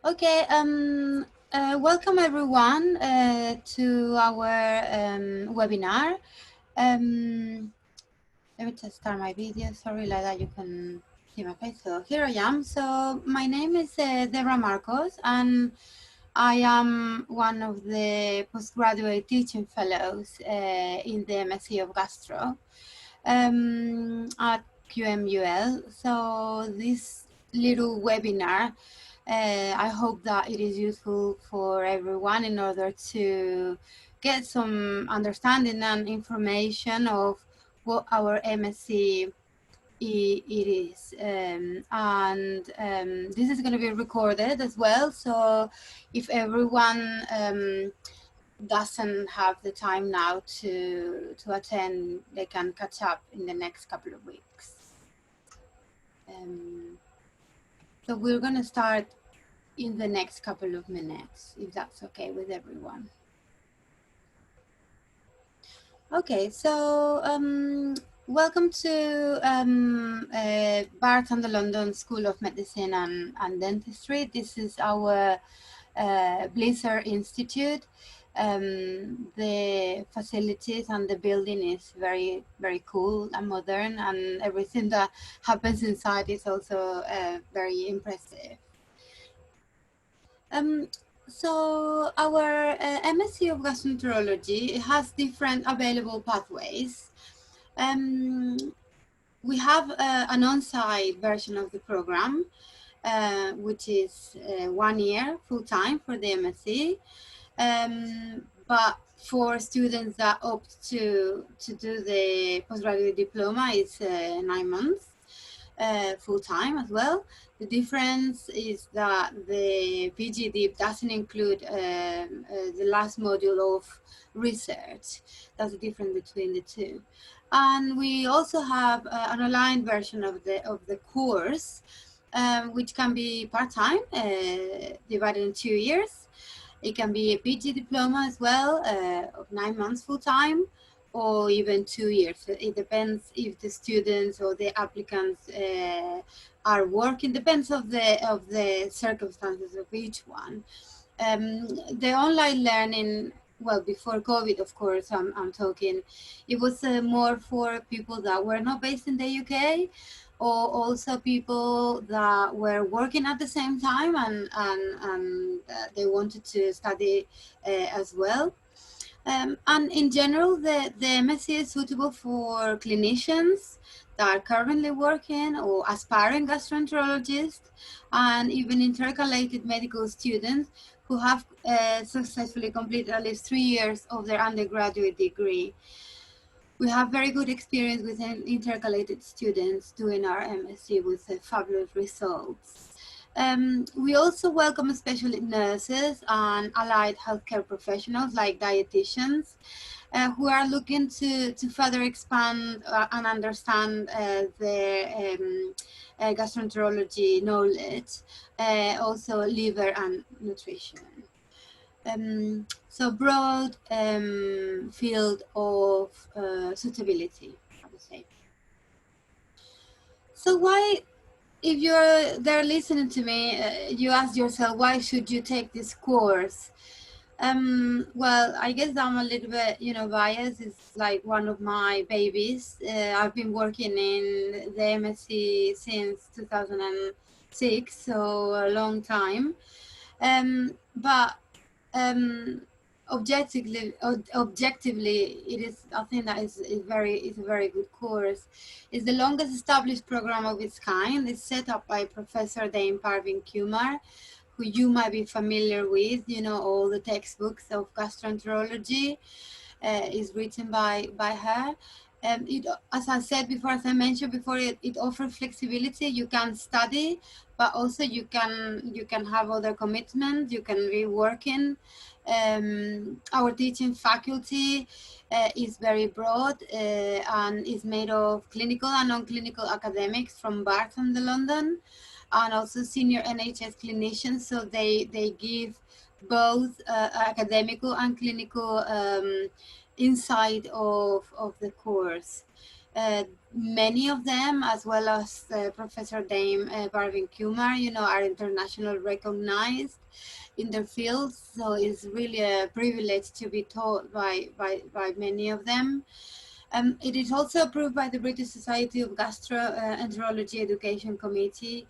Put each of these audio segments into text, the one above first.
Okay, welcome everyone to our webinar. Let me just start my video. Sorry, Lada, you can see my face. So here I am. So my name is Debra Marcos, and I am one of the postgraduate teaching fellows in the MSc of Gastro at QMUL. So this little webinar, I hope that it is useful for everyone in order to get some understanding and information of what our MSc it is. This is going to be recorded as well. So if everyone doesn't have the time now to attend, they can catch up in the next couple of weeks. So we're going to start in the next couple of minutes, if that's okay with everyone. Okay, so welcome to Barts and the London School of Medicine and Dentistry. This is our Blizzard Institute. The facilities and the building is very, very cool and modern, and everything that happens inside is also very impressive. So our MSc of Gastroenterology has different available pathways. We have an on-site version of the program, which is 1 year full-time for the MSc. But for students that opt to do the postgraduate diploma, it's 9 months full-time as well. The difference is that the PGD doesn't include the last module of research. That's the difference between the two. And we also have an online version of the course, which can be part-time, divided in 2 years. It can be a PG diploma as well, of 9 months full-time, or even 2 years. It depends if the students or the applicants are working. Depends of the circumstances of each one. The online learning, well, before COVID, of course, I'm talking, it was more for people that were not based in the UK, or also people that were working at the same time and they wanted to study as well. And in general, the MSc is suitable for clinicians that are currently working or aspiring gastroenterologists, and even intercalated medical students who have successfully completed at least 3 years of their undergraduate degree. We have very good experience with intercalated students doing our MSc with fabulous results. We also welcome especially nurses and allied healthcare professionals like dietitians who are looking to further expand and understand their gastroenterology knowledge, also liver and nutrition. So broad field of suitability, I would say. So why, if you're there listening to me, you ask yourself, why should you take this course? Well, I guess I'm a little bit, biased. It's like one of my babies. I've been working in the MSc since 2006, so a long time. But objectively, it is, I think that is a very good course. It's the longest established program of its kind. It's set up by Professor Dame Parvin Kumar, who you might be familiar with. All the textbooks of gastroenterology is written by her. It, as I said before, as I mentioned before, it offers flexibility. You can study, but also you can have other commitments. You can be working. Our teaching faculty is very broad and is made of clinical and non-clinical academics from Barts and London, and also senior NHS clinicians. So they give both academical and clinical insight of the course. Many of them, as well as Professor Dame Barvin Kumar, are international recognized in their fields. So it's really a privilege to be taught by many of them. It is also approved by the British Society of Gastroenterology Education Committee.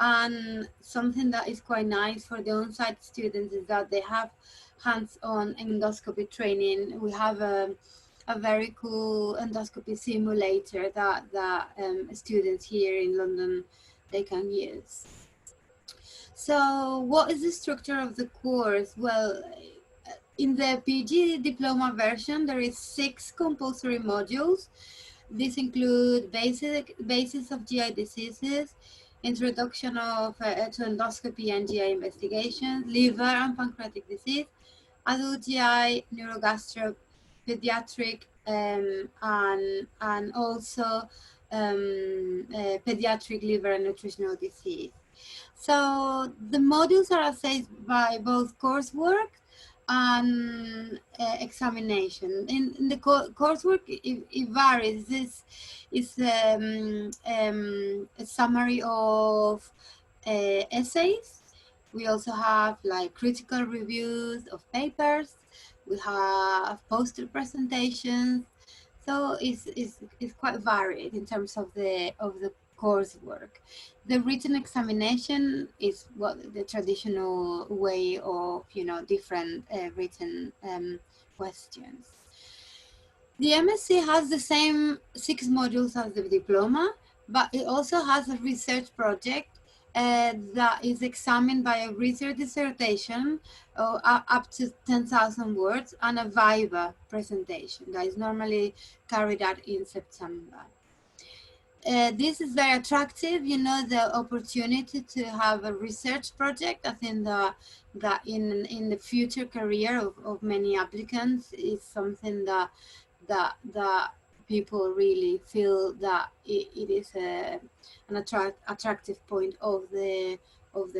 And something that is quite nice for the on-site students is that they have hands-on endoscopy training. We have a very cool endoscopy simulator that students here in London, they can use. So what is the structure of the course? Well, in the PG diploma version, there is 6 compulsory modules. These include basis of GI diseases, introduction to endoscopy and GI investigations, liver and pancreatic disease, adult GI, neurogastro, pediatric, and also pediatric liver and nutritional disease. So the modules are assessed by both coursework and examination. In the coursework, it varies. This is a summary of essays. We also have like critical reviews of papers. We have poster presentations. So it's quite varied in terms of the coursework. The written examination is what the traditional way of different written questions. The MSc has the same 6 modules as the diploma, but it also has a research project that is examined by a research dissertation up to 10,000 words and a viva presentation that is normally carried out in September. This is very attractive, the opportunity to have a research project. I think that in the future career of many applicants is something that people really feel that it is an attractive point of the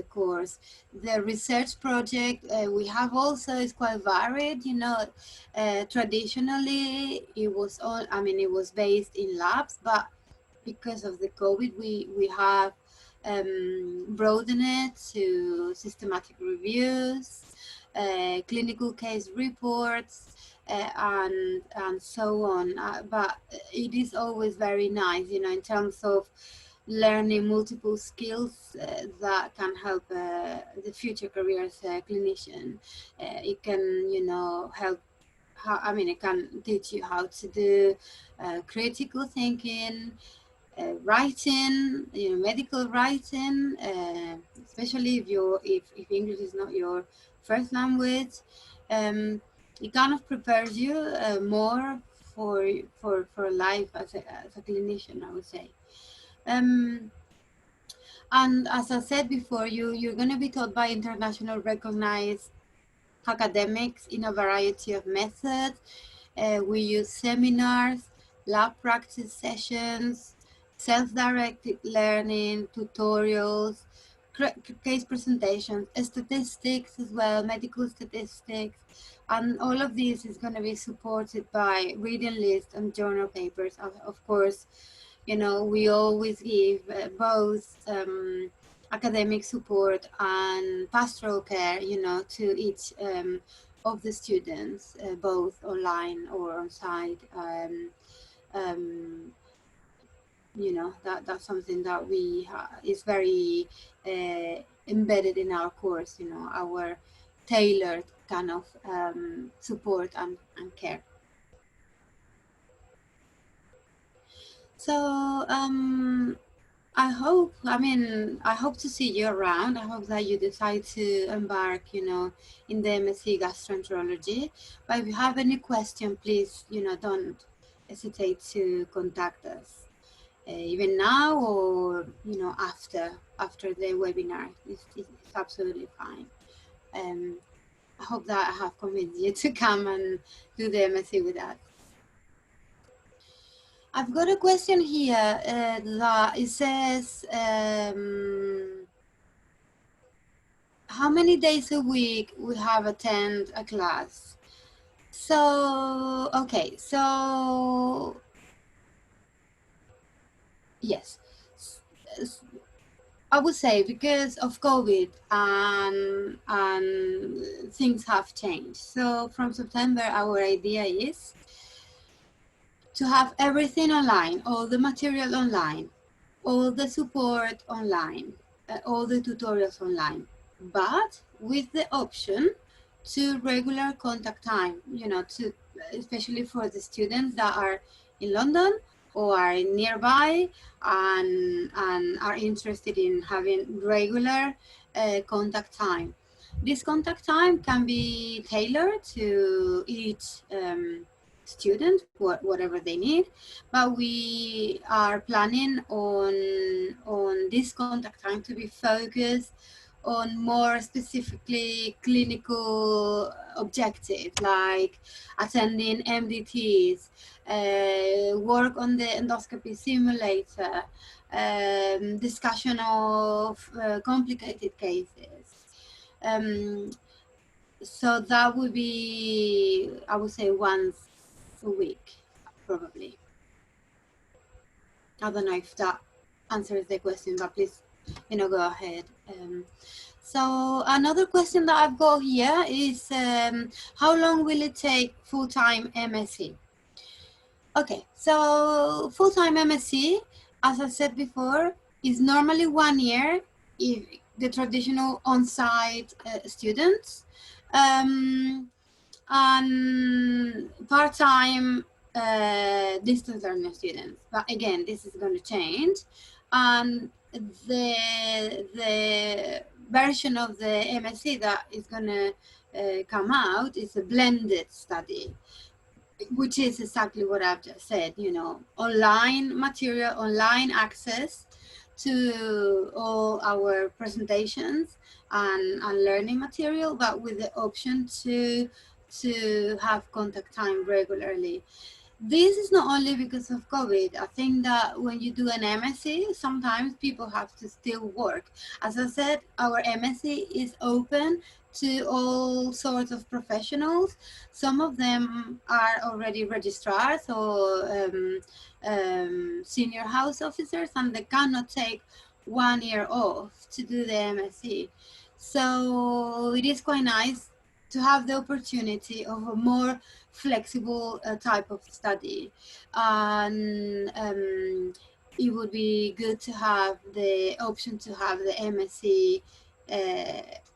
course. The research project we have also is quite varied. Traditionally it was based in labs, but because of the COVID, we have broadened it to systematic reviews, clinical case reports, and so on. But it is always very nice, in terms of learning multiple skills that can help the future career as a clinician. It can, help. It can teach you how to do critical thinking, writing, medical writing, especially if English is not your first language. It kind of prepares you more for life as a clinician, I would say. And as I said before, you're going to be taught by international recognized academics in a variety of methods. We use seminars, lab practice sessions, self-directed learning, tutorials, case presentations, statistics as well, medical statistics, and all of this is going to be supported by reading lists and journal papers. Of course, we always give both academic support and pastoral care, to each of the students, both online or on site. That's something that is very embedded in our course, our tailored kind of support and care. So I hope to see you around. I hope that you decide to embark, in the MSc Gastroenterology. But if you have any question, please, don't hesitate to contact us. Even now or, after the webinar, it's absolutely fine. I hope that I have convinced you to come and do the MSc with us. I've got a question here that it says, how many days a week we have attend a class? So, okay, so Yes. I would say because of COVID and things have changed. So from September, our idea is to have everything online, all the material online, all the support online, all the tutorials online, but with the option to regular contact time, to especially for the students that are in London or are nearby and are interested in having regular contact time. This contact time can be tailored to each student, whatever they need, but we are planning on this contact time to be focused on more specifically clinical objectives like attending MDTs, work on the endoscopy simulator, discussion of complicated cases. So that would be, I would say, once a week, probably. I don't know if that answers the question, but please, go ahead. So another question that I've got here is, how long will it take full-time MSc? Okay, so full-time MSc, as I said before, is normally 1 year if the traditional on-site students. And part-time distance learning students. But again, this is going to change. And the version of the MSc that is going to come out is a blended study, which is exactly what I've just said, online material, online access to all our presentations and learning material, but with the option to have contact time regularly. This is not only because of COVID. I think that when you do an MSc, sometimes people have to still work. As I said, our MSc is open to all sorts of professionals. Some of them are already registrars or senior house officers, and they cannot take 1 year off to do the MSc. So it is quite nice to have the opportunity of a more flexible type of study, and it would be good to have the option to have the MSc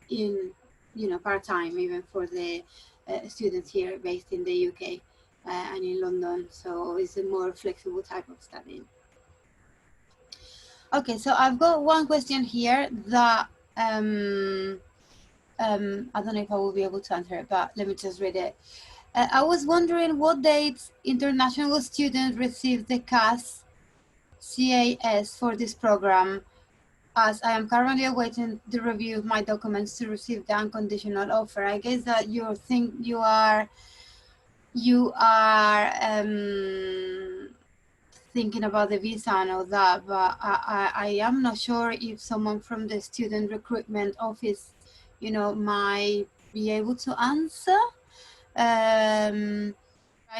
in part-time, even for the students here based in the UK and in London. So it's a more flexible type of study. Okay, so I've got one question here that I don't know if I will be able to answer it, but let me just read it. I was wondering what dates international students receive the CAS for this program, as I am currently awaiting the review of my documents to receive the unconditional offer. I guess that you are thinking about the visa and all that, but I am not sure if someone from the student recruitment office, might be able to answer. I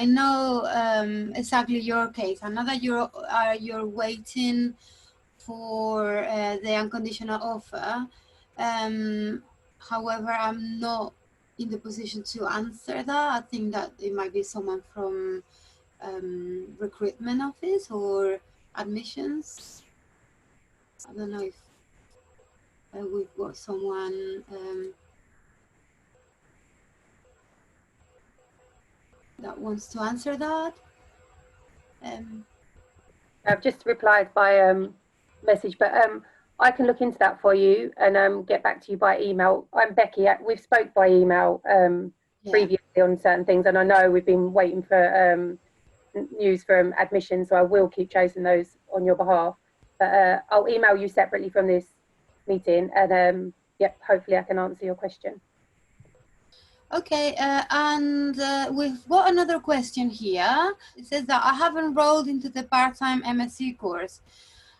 know exactly your case. I know that you're waiting for the unconditional offer. However, I'm not in the position to answer that. I think that it might be someone from recruitment office or admissions. I don't know if we've got someone that wants to answer that. I've just replied by message, but I can look into that for you and get back to you by email. I'm Becky. We've spoke by email previously on certain things, and I know we've been waiting for news from admission, so I will keep chasing those on your behalf. But I'll email you separately from this meeting, and yep, hopefully I can answer your question. Okay, and we've got another question here. It says that I have enrolled into the part-time MSc course.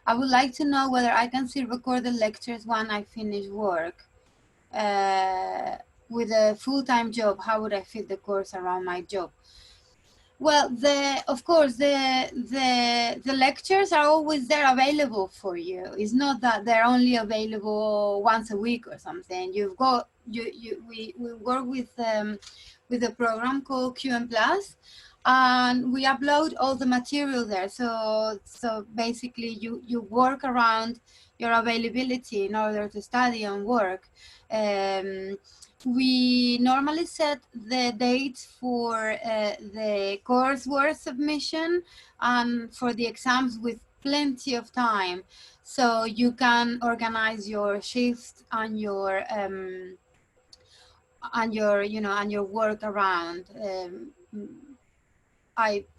I would like to know whether I can still record the lectures when I finish work. With a full-time job, how would I fit the course around my job? Well, of course, the lectures are always there available for you. It's not that they're only available once a week or something. You've got we work with a program called QM Plus, and we upload all the material there. So basically, you work around your availability in order to study and work. We normally set the date for the coursework submission and for the exams with plenty of time, so you can organize your shift and your work around.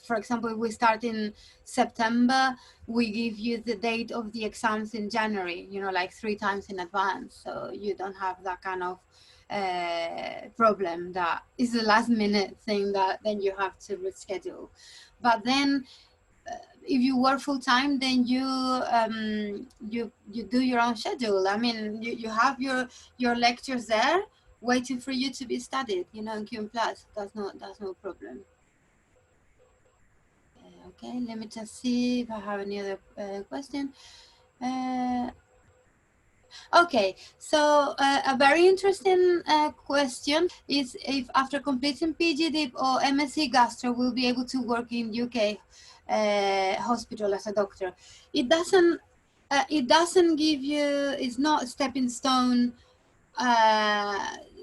For example, if we start in September, we give you the date of the exams in January, like 3 times in advance. So you don't have that kind of problem that is the last minute thing that then you have to reschedule. But then if you work full time, then you do your own schedule. I mean, you have your lectures there waiting for you to be studied, in QM Plus. That's no problem. Okay, let me just see if I have any other question. Okay, so a very interesting question is if after completing PG Deep or MSc Gastro, we'll be able to work in UK hospital as a doctor. It doesn't give you, it's not a stepping stone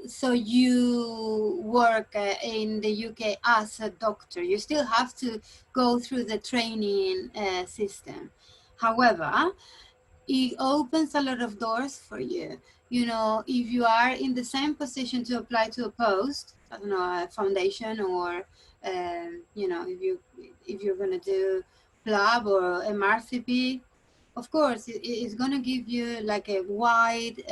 so you work in the UK as a doctor. You still have to go through the training system. However, it opens a lot of doors for you. If you are in the same position to apply to a post, I don't know, a foundation, or if you're going to do PLAB or MRCP, of course, it's going to give you like a wide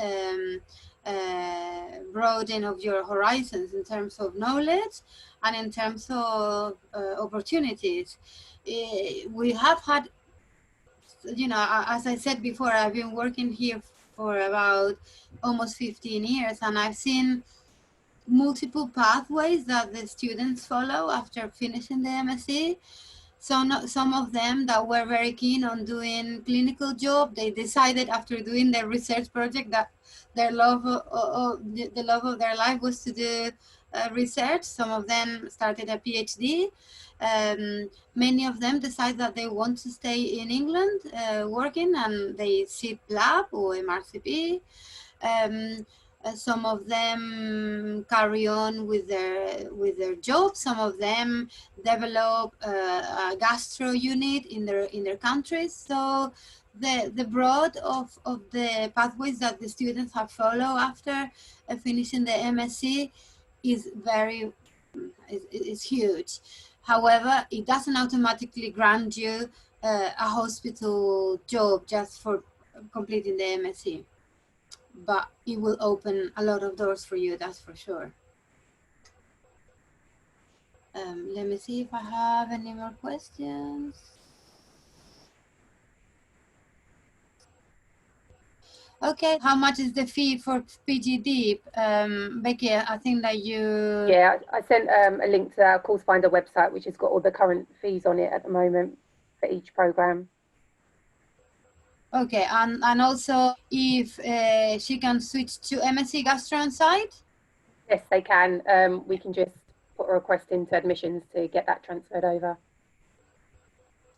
broaden of your horizons in terms of knowledge and in terms of opportunities. We have had, as I said before, I've been working here for about almost 15 years, and I've seen multiple pathways that the students follow after finishing the MSc. Some of them that were very keen on doing clinical job, they decided after doing their research project that their love the love of their life was to do research. Some of them started a PhD. Many of them decide that they want to stay in England working, and they sit lab or MRCP. Some of them carry on with their job. Some of them develop a gastro unit in their countries. So the broad of the pathways that the students have followed after finishing the MSc is huge. However, it doesn't automatically grant you a hospital job just for completing the MSc. But it will open a lot of doors for you, that's for sure. Let me see if I have any more questions. Okay, how much is the fee for PG Deep? Becky, I think that you... Yeah, I sent a link to our Course Finder website, which has got all the current fees on it at the moment for each program. Okay, and also if she can switch to MSc Gastro on site? Yes, they can. We can just put a request into admissions to get that transferred over.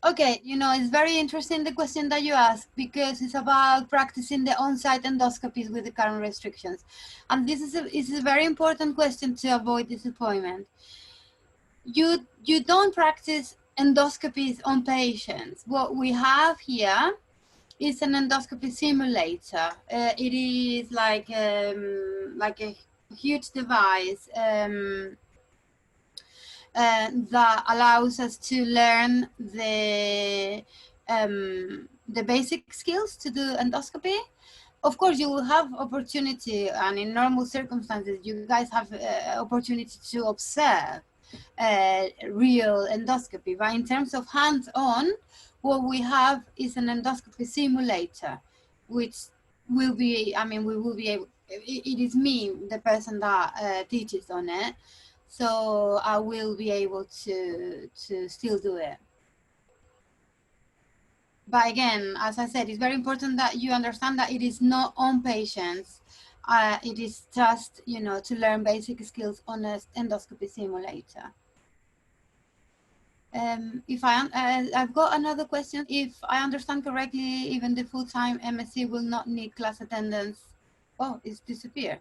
Okay, it's very interesting the question that you asked, because it's about practicing the on-site endoscopies with the current restrictions. And this is a very important question to avoid disappointment. You don't practice endoscopies on patients. What we have here is an endoscopy simulator. It is like a huge device that allows us to learn the basic skills to do endoscopy. Of course, you will have opportunity, and in normal circumstances, you guys have opportunity to observe real endoscopy. But in terms of hands-on, what we have is an endoscopy simulator, which will be, we will be able, it is me, the person that teaches on it. so I will be able to still do it. But again, as I said, it's very important that you understand that it is not on patients. It is just, you know, to learn basic skills on an endoscopy simulator. If I've got another question. If I understand correctly, even the full-time MSc will not need class attendance. Oh, it's disappeared.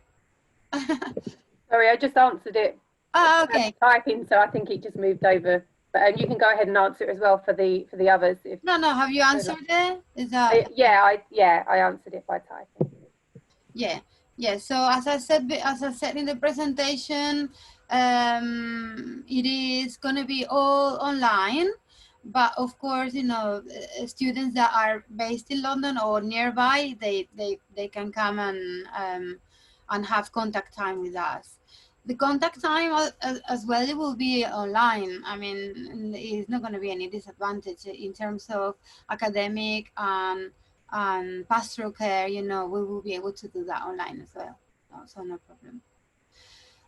Sorry, I just answered it. Ah, okay. Typing, so I think it just moved over. But you can go ahead and answer it as well for the others. If No, have you answered it? Is that? yeah, I answered it by typing. Yeah. So as I said in the presentation, it is going to be all online. But of course, you know, students that are based in London or nearby, they can come and have contact time with us. The contact time as well, it will be online. I mean, it's not going to be any disadvantage in terms of academic and pastoral care. You know, we will be able to do that online as well. So no problem.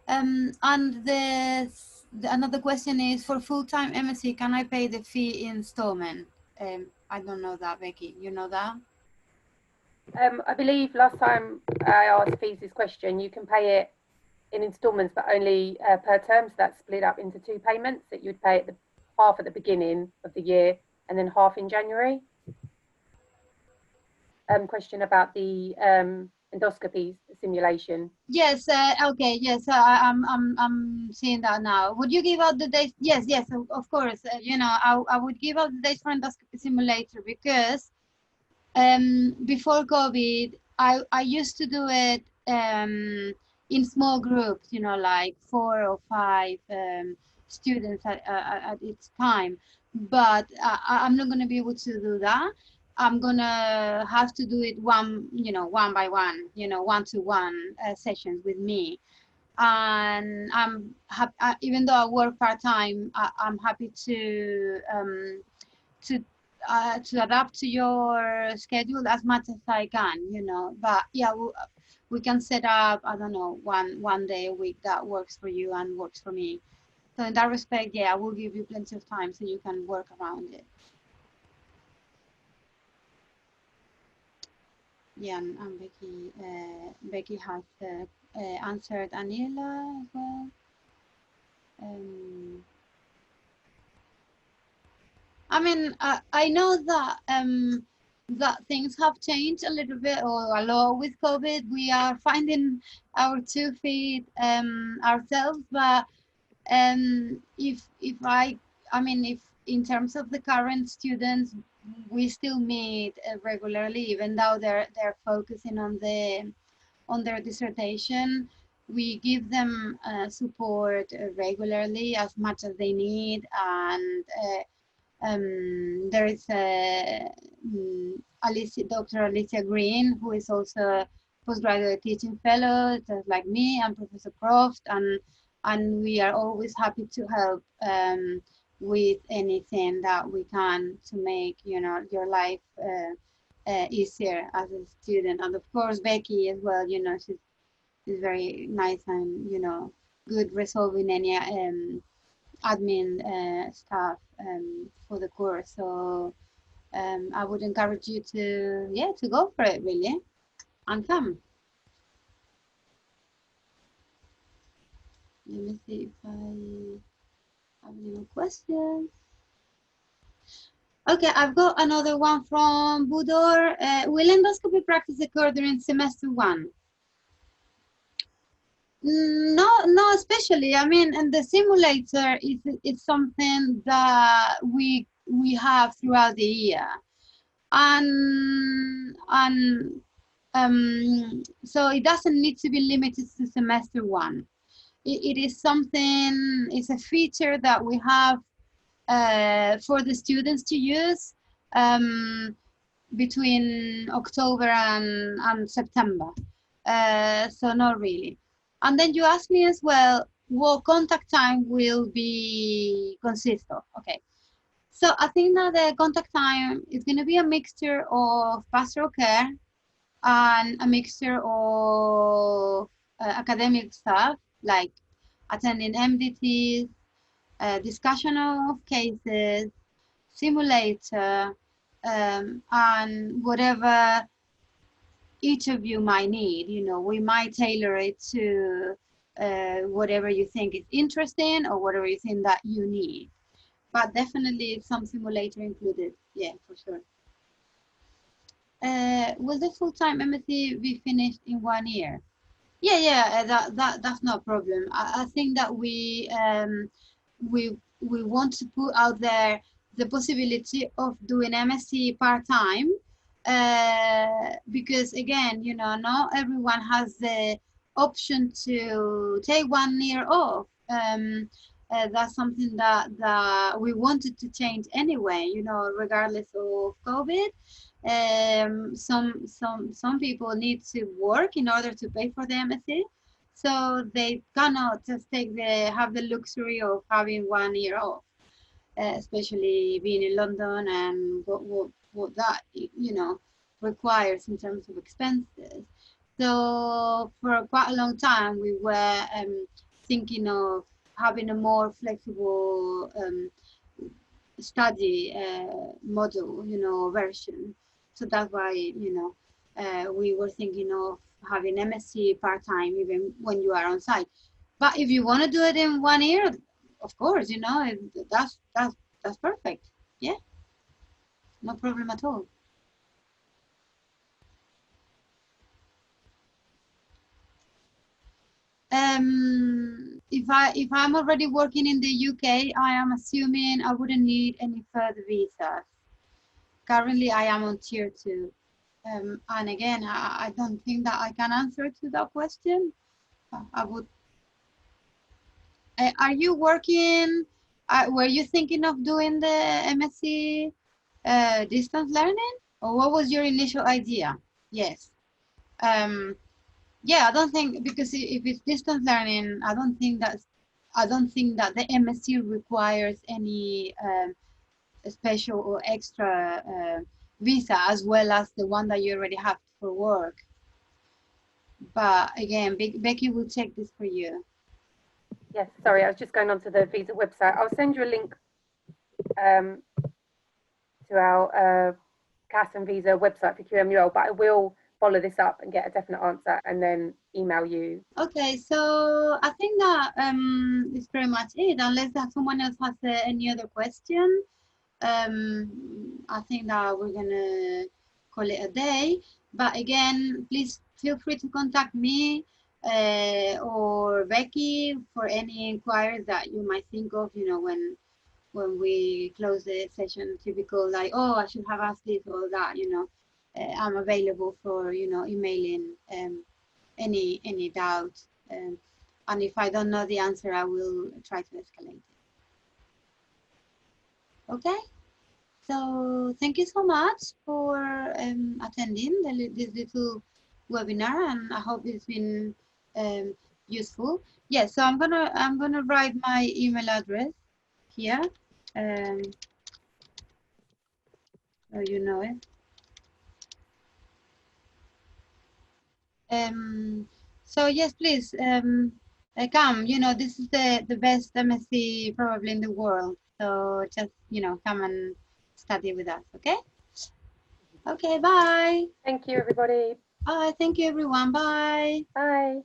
And another question is, for full-time MSc, can I pay the fee installment? I don't know that, Becky. You know that? I believe last time I asked Fees this question, you can pay it in instalments, but only per term. So that's split up into 2 payments that you'd pay at half at the beginning of the year and then half in January. Question about the endoscopy simulation. Yes. Okay. Yes. I'm seeing that now. Would you give out the dates? Yes. Of course. You know, I would give out the dates for endoscopy simulator because before COVID, I used to do it in small groups. You know, like 4 or 5 students at each time. But I'm not going to be able to do that. I'm gonna have to do it one by one, one-to-one sessions with me. And even though I work part-time, I'm happy to to adapt to your schedule as much as I can, you know. But yeah, we can set up, I don't know, one day a week that works for you and works for me. So in that respect, yeah, I will give you plenty of time so you can work around it. Yeah, and Becky has answered Aniela as well. I mean, I know that that things have changed a little bit or a lot with COVID. We are finding our 2 feet ourselves, but if in terms of the current students, we still meet regularly, even though they're focusing on their dissertation. We give them support regularly as much as they need, and there is Dr. Alicia Green, who is also a postgraduate teaching fellow, just like me, and Professor Croft, and we are always happy to help with anything that we can to make your life easier as a student. And of course, Becky as well. She's very nice and good resolving any admin stuff for the course. So I would encourage you to go for it, really, and come. Let me see if I have any more questions. Okay, I've got another one from Budor. Will endoscopy practice occur during semester 1? No, especially. I mean, and the simulator is something that we have throughout the year, and so it doesn't need to be limited to semester 1. It is something. It's a feature that we have for the students to use between October and September. So not really. And then you asked me as well what contact time will be consist of. Okay. So I think that the contact time is going to be a mixture of pastoral care and a mixture of academic stuff. Like attending MDTs, discussion of cases, simulator, and whatever each of you might need. You know, we might tailor it to whatever you think is interesting or whatever you think that you need. But definitely some simulator included. Yeah, for sure. Will the full-time MSc be finished in 1 year? Yeah, that's no problem. I think that we want to put out there the possibility of doing MSc part-time, because again, you know, not everyone has the option to take 1 year off. That's something that we wanted to change anyway, you know, regardless of COVID. Some people need to work in order to pay for the MSc, so they cannot just have the luxury of having 1 year off, especially being in London and what that, you know, requires in terms of expenses. So for quite a long time we were thinking of having a more flexible study model, you know, version. So that's why, you know, we were thinking of having MSc part-time even when you are on site. But if you want to do it in 1 year, of course, you know, that's perfect. Yeah, no problem at all. If I'm already working in the UK, I am assuming I wouldn't need any further visas. Currently, I am on tier 2. And again, I don't think that I can answer to that question. I would. Are you working? Were you thinking of doing the MSc distance learning, or what was your initial idea? Yes. Yeah, I don't think, because if it's distance learning, I don't think that the MSc requires any special or extra visa, as well as the one that you already have for work. But again, Becky will check this for you. Yes, sorry, I was just going onto the visa website. I'll send you a link to our CAS and visa website for QMUL, but I will follow this up and get a definite answer and then email you. Okay, so I think that is pretty much it, unless that someone else has any other question. I think that we're gonna call it a day. But again, please feel free to contact me or Becky for any inquiries that you might think of, you know, when we close the session, typical like, oh, I should have asked this or that, you know. I'm available for, you know, emailing any doubt. And if I don't know the answer, I will try to escalate it. Okay? So thank you so much for attending this little webinar, and I hope it's been useful. Yes, so I'm gonna write my email address here, so you know it. So yes, please come. You know, this is the best MSc probably in the world. So just, you know, come and study with us. Okay. Okay. Bye. Thank you, everybody. Bye. Thank you, everyone. Bye. Bye.